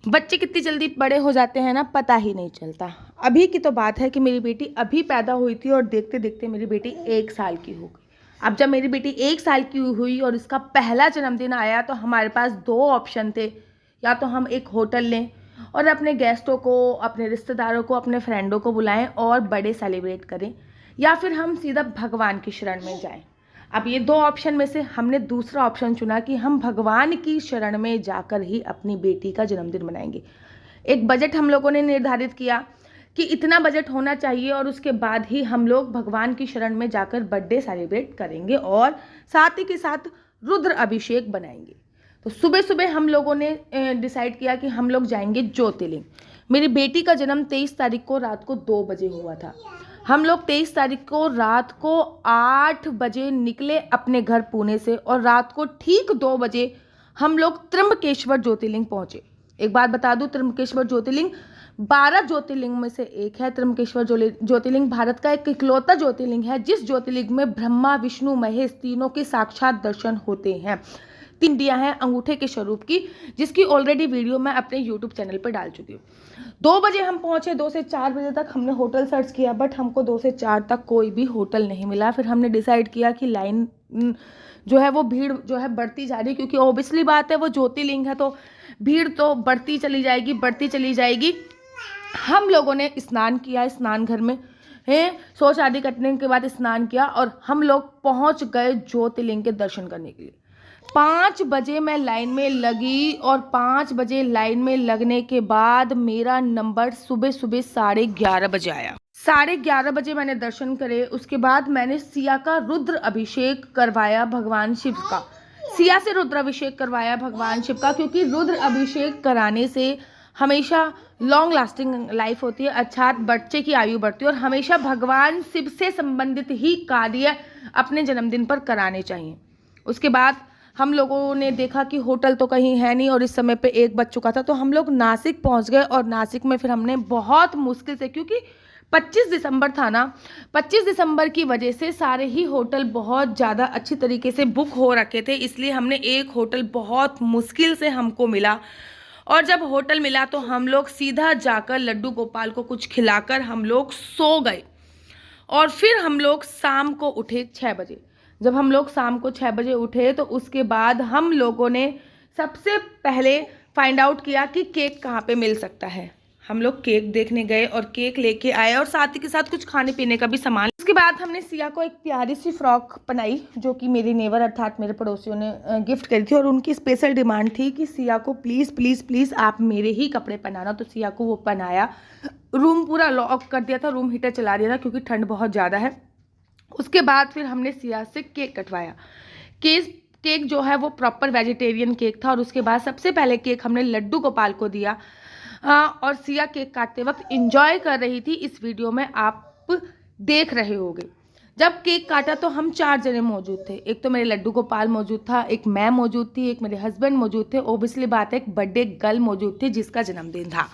बच्चे कितनी जल्दी बड़े हो जाते हैं ना, पता ही नहीं चलता। अभी की तो बात है कि मेरी बेटी अभी पैदा हुई थी और देखते देखते मेरी बेटी 1 साल की हो गई। अब जब मेरी बेटी 1 साल की हुई और इसका पहला जन्मदिन आया तो हमारे पास 2 ऑप्शन थे। या तो हम एक होटल लें और अपने गेस्टों को, अपने रिश्तेदारों को, अपने फ्रेंडों को बुलाएं और बड़े सेलिब्रेट करें, या फिर हम सीधा भगवान की शरण में जाएं। अब ये 2 ऑप्शन में से हमने दूसरा ऑप्शन चुना कि हम भगवान की शरण में जाकर ही अपनी बेटी का जन्मदिन मनाएंगे। एक बजट हम लोगों ने निर्धारित किया कि इतना बजट होना चाहिए और उसके बाद ही हम लोग भगवान की शरण में जाकर बर्थडे सेलिब्रेट करेंगे और साथ ही के साथ रुद्र अभिषेक बनाएंगे। तो सुबह सुबह हम लोगों ने डिसाइड किया कि हम लोग जाएंगे ज्योतिर्लिंग। मेरी बेटी का जन्म 23 तारीख को रात को 2 बजे हुआ था। हम लोग 23 तारीख को रात को 8 बजे निकले अपने घर पुणे से और रात को ठीक 2 बजे हम लोग त्र्यंबकेश्वर ज्योतिर्लिंग पहुंचे। एक बात बता दूं, त्र्यंबकेश्वर ज्योतिर्लिंग 12 ज्योतिर्लिंग में से एक है। त्र्यंबकेश्वर ज्योतिर्लिंग भारत का एक इकलौता ज्योतिर्लिंग है जिस ज्योतिर्लिंग में ब्रह्मा, विष्णु, महेश तीनों के साक्षात दर्शन होते हैं। 3 दिया है अंगूठे के स्वरूप की, जिसकी ऑलरेडी वीडियो मैं अपने यूट्यूब चैनल पर डाल चुकी हूँ। 2 बजे हम पहुंचे। 2 से 4 बजे तक हमने होटल सर्च किया, बट हमको 2 से 4 तक कोई भी होटल नहीं मिला। फिर हमने डिसाइड किया कि लाइन जो है वो भीड़ जो है बढ़ती जा रही है, क्योंकि ऑब्वियसली बात है वो ज्योतिर्लिंग है तो भीड़ तो बढ़ती चली जाएगी, बढ़ती चली जाएगी। हम लोगों ने स्नान किया, स्नान घर में है, शौच आदि कटने के बाद स्नान किया और हम लोग पहुंच गए ज्योतिर्लिंग के दर्शन करने के लिए। 5 बजे मैं लाइन में लगी और 5 बजे लाइन में लगने के बाद मेरा नंबर सुबह सुबह 11:30 बजे आया। 11:30 बजे मैंने दर्शन करे। उसके बाद मैंने सिया का रुद्र अभिषेक करवाया भगवान शिव का। सिया से रुद्र अभिषेक करवाया भगवान शिव का, क्योंकि रुद्र अभिषेक कराने से हमेशा लॉन्ग लास्टिंग लाइफ होती है, अर्थात बच्चे की आयु बढ़ती है और हमेशा भगवान शिव से संबंधित ही कार्य अपने जन्मदिन पर कराने चाहिए। उसके बाद हम लोगों ने देखा कि होटल तो कहीं है नहीं और इस समय पे 1 बज चुका था, तो हम लोग नासिक पहुंच गए। और नासिक में फिर हमने बहुत मुश्किल से, क्योंकि 25 दिसंबर था ना, 25 दिसंबर की वजह से सारे ही होटल बहुत ज़्यादा अच्छी तरीके से बुक हो रखे थे, इसलिए हमने एक होटल बहुत मुश्किल से हमको मिला। और जब होटल मिला तो हम लोग सीधा जाकर लड्डू गोपाल को कुछ खिलाकर हम लोग सो गए। और फिर हम लोग शाम को उठे 6 बजे। जब हम लोग शाम को 6 बजे उठे तो उसके बाद हम लोगों ने सबसे पहले फाइंड आउट किया कि केक कहाँ पे मिल सकता है। हम लोग केक देखने गए और केक लेके आए और साथ ही के साथ कुछ खाने पीने का भी सामान। उसके बाद हमने सिया को एक प्यारी सी फ्रॉक बनाई, जो कि मेरी नेवर अर्थात मेरे पड़ोसियों ने गिफ्ट करी थी और उनकी स्पेशल डिमांड थी कि सिया को प्लीज़ प्लीज़ प्लीज़ आप मेरे ही कपड़े पहनाना। तो सिया को वो पहनाया। रूम पूरा लॉक कर दिया था, रूम हीटर चला दिया था क्योंकि ठंड बहुत ज़्यादा है। उसके बाद फिर हमने सिया से केक कटवाया। केक जो है वो प्रॉपर वेजिटेरियन केक था। और उसके बाद सबसे पहले केक हमने लड्डू गोपाल को दिया। और सिया केक काटते वक्त एंजॉय कर रही थी। इस वीडियो में आप देख रहे होंगे। जब केक काटा तो हम 4 जने मौजूद थे। एक तो मेरे लड्डू गोपाल मौजूद था, एक मैं मौजूद थी, एक मेरे हस्बैंड मौजूद थे, ओबियसली बात है एक बर्थडे गर्ल मौजूद थी जिसका जन्मदिन था।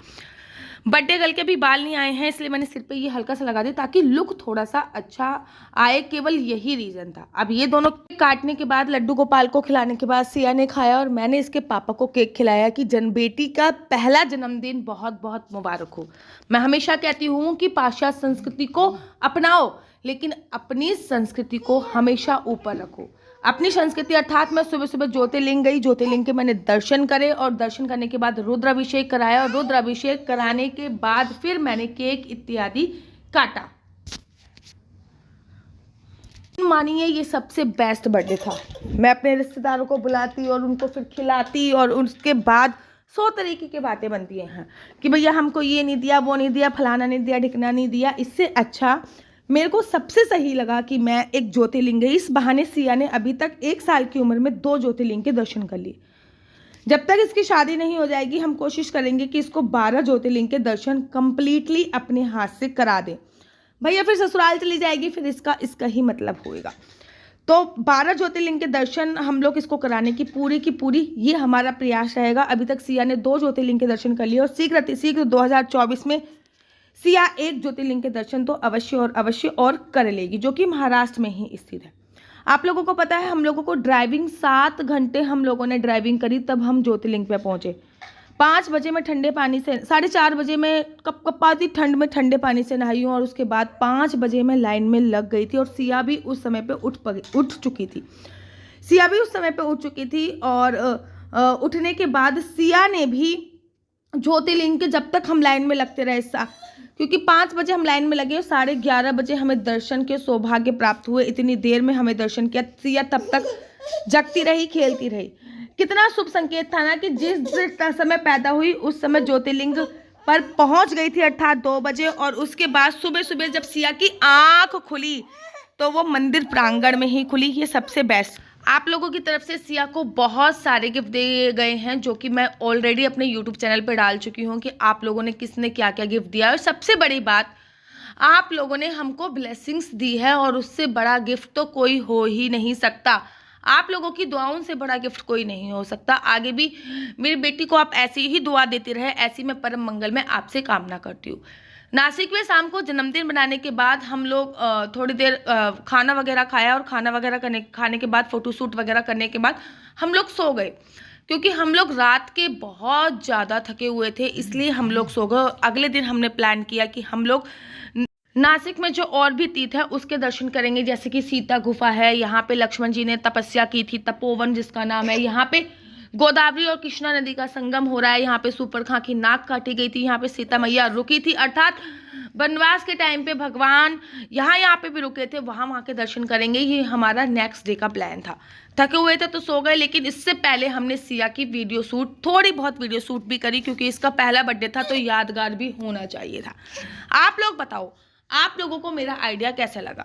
बर्थडे गर्ल के भी बाल नहीं आए हैं, इसलिए मैंने सिर पे ये हल्का सा लगा दिया ताकि लुक थोड़ा सा अच्छा आए, केवल यही रीज़न था। अब ये दोनों काटने के बाद लड्डू गोपाल को खिलाने के बाद सिया ने खाया और मैंने इसके पापा को केक खिलाया कि बेटी का पहला जन्मदिन बहुत बहुत मुबारक हो। मैं हमेशा कहती हूँ कि पाश्चात्य संस्कृति को अपनाओ, लेकिन अपनी संस्कृति को हमेशा ऊपर रखो। अपनी संस्कृति अर्थात मैं सुबह सुबह ज्योतिर्लिंग गई, ज्योतिर्लिंग के मैंने दर्शन करे और दर्शन करने के बाद रुद्राभिषेक कराया और रुद्राभिषेक कराने के बाद फिर मैंने केक इत्यादि काटा। मानिए ये सबसे बेस्ट बर्थडे था। मैं अपने रिश्तेदारों को बुलाती और उनको फिर खिलाती और उसके बाद 100 तरीके की बातें बनती हैं कि भैया हमको ये नहीं दिया, वो नहीं दिया, फलाना नहीं दिया, ढिकना नहीं दिया। इससे अच्छा मेरे को सबसे सही लगा कि मैं एक ज्योतिर्लिंग गई। इस बहाने सिया ने अभी तक 1 साल की उम्र में 2 ज्योतिर्लिंग के दर्शन कर लिए। जब तक इसकी शादी नहीं हो जाएगी हम कोशिश करेंगे कि इसको 12 ज्योतिर्लिंग के दर्शन कंप्लीटली अपने हाथ से करा दें। भैया फिर ससुराल चली जाएगी, फिर इसका ही मतलब होएगा। तो 12 ज्योतिर्लिंग के दर्शन हम लोग इसको कराने की पूरी ये हमारा प्रयास रहेगा। अभी तक सिया ने 2 ज्योतिर्लिंग के दर्शन कर लिए और शीघ्र 2024 में सिया 1 ज्योतिर्लिंग के दर्शन तो अवश्य और कर लेगी, जो कि महाराष्ट्र में ही स्थित है। आप लोगों को पता है हम लोगों को ड्राइविंग 7 घंटे हम लोगों ने ड्राइविंग करी, तब हम ज्योतिर्लिंग पे पहुंचे। 5 बजे मैं ठंडे पानी से 4:30 बजे मैं कपकपाती ठंड में ठंडे पानी से नहाई हूँ और उसके बाद 5 बजे मैं लाइन में लग गई थी और सिया भी उस समय पे उठ चुकी थी। सिया भी उस समय पे उठ चुकी थी और उठने के बाद सिया ने भी ज्योतिर्लिंग के, जब तक हम लाइन में लगते रहे, क्योंकि 5 बजे हम लाइन में लगे और 11:30 बजे हमें दर्शन के सौभाग्य प्राप्त हुए। इतनी देर में हमें दर्शन किया। सिया तब तक जगती रही, खेलती रही। कितना शुभ संकेत था ना कि जिस समय पैदा हुई उस समय ज्योतिर्लिंग पर पहुंच गई थी, अर्थात 2 बजे। और उसके बाद सुबह सुबह जब सिया की आंख खुली तो वो मंदिर प्रांगण में ही खुली। ये सबसे बेस्ट। आप लोगों की तरफ से सिया को बहुत सारे गिफ्ट दिए गए हैं, जो कि मैं ऑलरेडी अपने यूट्यूब चैनल पर डाल चुकी हूँ कि आप लोगों ने किसने क्या क्या गिफ्ट दिया है। और सबसे बड़ी बात, आप लोगों ने हमको ब्लेसिंग्स दी है और उससे बड़ा गिफ्ट तो कोई हो ही नहीं सकता। आप लोगों की दुआओं से बड़ा गिफ्ट कोई नहीं हो सकता। आगे भी मेरी बेटी को आप ऐसी ही दुआ देते रहे, ऐसी मैं परम मंगल में आपसे कामना करती हूँ। नासिक में शाम को जन्मदिन बनाने के बाद हम लोग थोड़ी देर खाना वगैरह खाया और खाना वगैरह खाने के बाद फोटोशूट वगैरह करने के बाद हम लोग सो गए, क्योंकि हम लोग रात के बहुत ज़्यादा थके हुए थे, इसलिए हम लोग सो गए। अगले दिन हमने प्लान किया कि हम लोग नासिक में जो और भी तीर्थ है उसके दर्शन करेंगे, जैसे कि सीता गुफा है, यहाँ पे लक्ष्मण जी ने तपस्या की थी, तपोवन जिसका नाम है, यहाँ पे गोदावरी और कृष्णा नदी का संगम हो रहा है, यहाँ पे सुपर्णखा की नाक काटी गई थी, यहाँ पे सीता मैया रुकी थी, अर्थात वनवास के टाइम पे भगवान यहाँ पे भी रुके थे, वहाँ के दर्शन करेंगे। ये हमारा नेक्स्ट डे का प्लान था। थके हुए थे तो सो गए, लेकिन इससे पहले हमने सिया की वीडियो शूट, थोड़ी बहुत वीडियो शूट भी करी, क्योंकि इसका पहला बर्थडे था तो यादगार भी होना चाहिए था। आप लोग बताओ, आप लोगों को मेरा आइडिया कैसा लगा?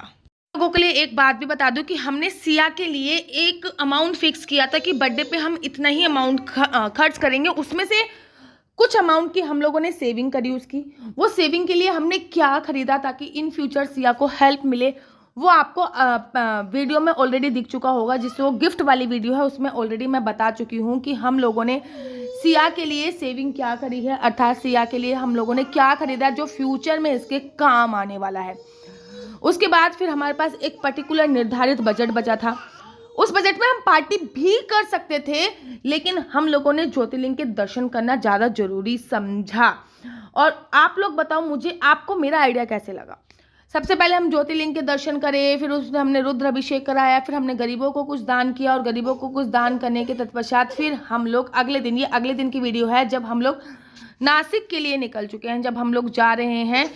लोगों के लिए एक बात भी बता दूं कि हमने सिया के लिए एक अमाउंट फिक्स किया था कि बर्थडे पे हम इतना ही अमाउंट खर्च करेंगे। उसमें से कुछ अमाउंट की हम लोगों ने सेविंग करी। उसकी वो सेविंग के लिए हमने क्या खरीदा ताकि इन फ्यूचर सिया को हेल्प मिले, वो आपको वीडियो में ऑलरेडी दिख चुका होगा। जिससे वो गिफ्ट वाली वीडियो है उसमें ऑलरेडी मैं बता चुकी हूँ कि हम लोगों ने सिया के लिए सेविंग क्या करी है, अर्थात सिया के लिए हम लोगों ने क्या खरीदा जो फ्यूचर में इसके काम आने वाला है। उसके बाद फिर हमारे पास एक पर्टिकुलर निर्धारित बजट बचा था। उस बजट में हम पार्टी भी कर सकते थे, लेकिन हम लोगों ने ज्योतिर्लिंग के दर्शन करना ज़्यादा जरूरी समझा। और आप लोग बताओ मुझे, आपको मेरा आइडिया कैसे लगा? सबसे पहले हम ज्योतिर्लिंग के दर्शन करे, फिर उसमें हमने रुद्र अभिषेक कराया, फिर हमने गरीबों को कुछ दान किया और गरीबों को कुछ दान करने के तत्पश्चात फिर हम लोग अगले दिन, ये अगले दिन की वीडियो है जब हम लोग नासिक के लिए निकल चुके हैं, जब हम लोग जा रहे हैं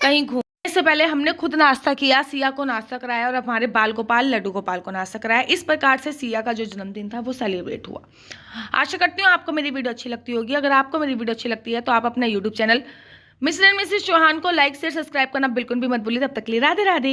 कहीं घूमने। इससे पहले हमने खुद नाश्ता किया, सिया को नाश्ता कराया और हमारे बाल गोपाल लड्डू गोपाल को नाश्ता कराया। इस प्रकार से सिया का जो जन्मदिन था वो सेलिब्रेट हुआ। आशा करती हूँ आपको मेरी वीडियो अच्छी लगती होगी। अगर आपको मेरी वीडियो अच्छी लगती है तो आप अपना YouTube channel mister and missus Chauhan को लाइक शेयर सब्सक्राइब करना बिल्कुल भी मत भूलिए। तब तक के लिए राधे राधे।